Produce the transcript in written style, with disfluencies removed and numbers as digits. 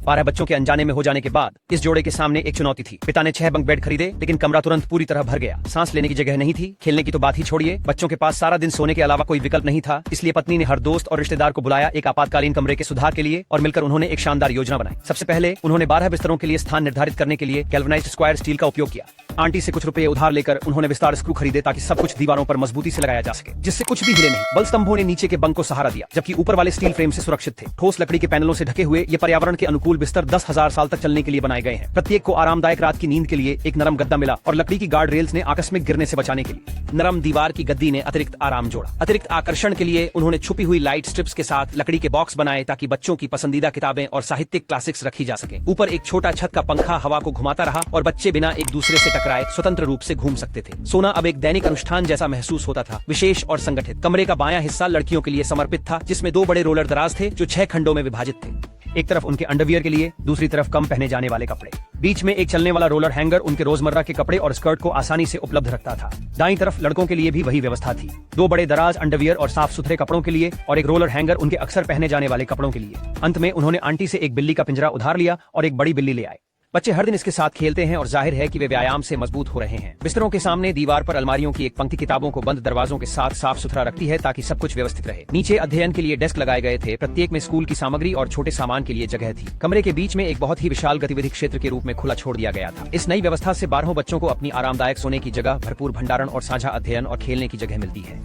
12 बच्चों के अनजाने में हो जाने के बाद इस जोड़े के सामने एक चुनौती थी। पिता ने 6 बंक बेड खरीदे, लेकिन कमरा तुरंत पूरी तरह भर गया। सांस लेने की जगह नहीं थी, खेलने की तो बात ही छोड़िए, बच्चों के पास सारा दिन सोने के अलावा कोई विकल्प नहीं था। इसलिए पत्नी ने हर दोस्त और रिश्तेदार को बुलाया एक आपातकालीन कमरे के सुधार के लिए और मिलकर उन्होंने एक शानदार योजना बनाई। सबसे पहले उन्होंने 12 बिस्तरों के लिए स्थान निर्धारित करने के लिए गैल्वेनाइज्ड स्क्वायर स्टील का उपयोग किया। आंटी से कुछ रुपए उधार लेकर उन्होंने विस्तार स्क्रू खरीदे ताकि सब कुछ दीवारों पर मजबूती से लगाया जा सके, जिससे कुछ भी हिले नहीं। बल स्तंभों ने नीचे के बंक को सहारा दिया, जबकि ऊपर वाले स्टील फ्रेम से सुरक्षित थे। ठोस लकड़ी के पैनलों से ढके हुए ये पर्यावरण के अनुकूल बिस्तर 10,000 साल तक चलने के लिए बनाए गए हैं। प्रत्येक को आरामदायक रात की नींद के लिए एक नरम गद्दा मिला और लकड़ी की गार्ड रेल्स ने आकस्मिक गिरने से बचाने के लिए नरम दीवार की गद्दी ने अतिरिक्त आराम जोड़ा। अतिरिक्त आकर्षण के लिए उन्होंने छुपी हुई लाइट स्ट्रिप्स के साथ लकड़ी के बॉक्स बनाए ताकि बच्चों की पसंदीदा किताबें और साहित्यिक क्लासिक्स रखी जा सके। ऊपर एक छोटा छत का पंखा हवा को घुमाता रहा और बच्चे बिना एक दूसरे से टकराए स्वतंत्र रूप से घूम सकते थे। सोना अब एक दैनिक अनुष्ठान जैसा महसूस होता था, विशेष और संगठित। कमरे का बायां हिस्सा लड़कियों के लिए समर्पित था, जिसमें 2 बड़े रोलर दराज थे जो 6 खंडों में विभाजित थे। एक तरफ उनके अंडरवियर के लिए, दूसरी तरफ कम पहने जाने वाले कपड़े। बीच में एक चलने वाला रोलर हैंगर उनके रोजमर्रा के कपड़े और स्कर्ट को आसानी से उपलब्ध रखता था। दाईं तरफ लड़कों के लिए भी वही व्यवस्था थी, 2 बड़े दराज अंडरवियर और साफ सुथरे कपड़ों के लिए और एक रोलर हैंगर उनके अक्सर पहने जाने वाले कपड़ों के लिए। अंत में उन्होंने आंटी से एक बिल्ली का पिंजरा उधार लिया और एक बड़ी बिल्ली ले आए। बच्चे हर दिन इसके साथ खेलते हैं और जाहिर है कि वे व्यायाम से मजबूत हो रहे हैं। बिस्तरों के सामने दीवार पर अलमारियों की एक पंक्ति किताबों को बंद दरवाजों के साथ साफ सुथरा रखती है ताकि सब कुछ व्यवस्थित रहे। नीचे अध्ययन के लिए डेस्क लगाए गए थे, प्रत्येक में स्कूल की सामग्री और छोटे सामान के लिए जगह थी। कमरे के बीच में एक बहुत ही विशाल गतिविधि क्षेत्र के रूप में खुला छोड़ दिया गया था। इस नई व्यवस्था से 12 बच्चों को अपनी आरामदायक सोने की जगह, भरपूर भंडारण और साझा अध्ययन और खेलने की जगह मिलती है।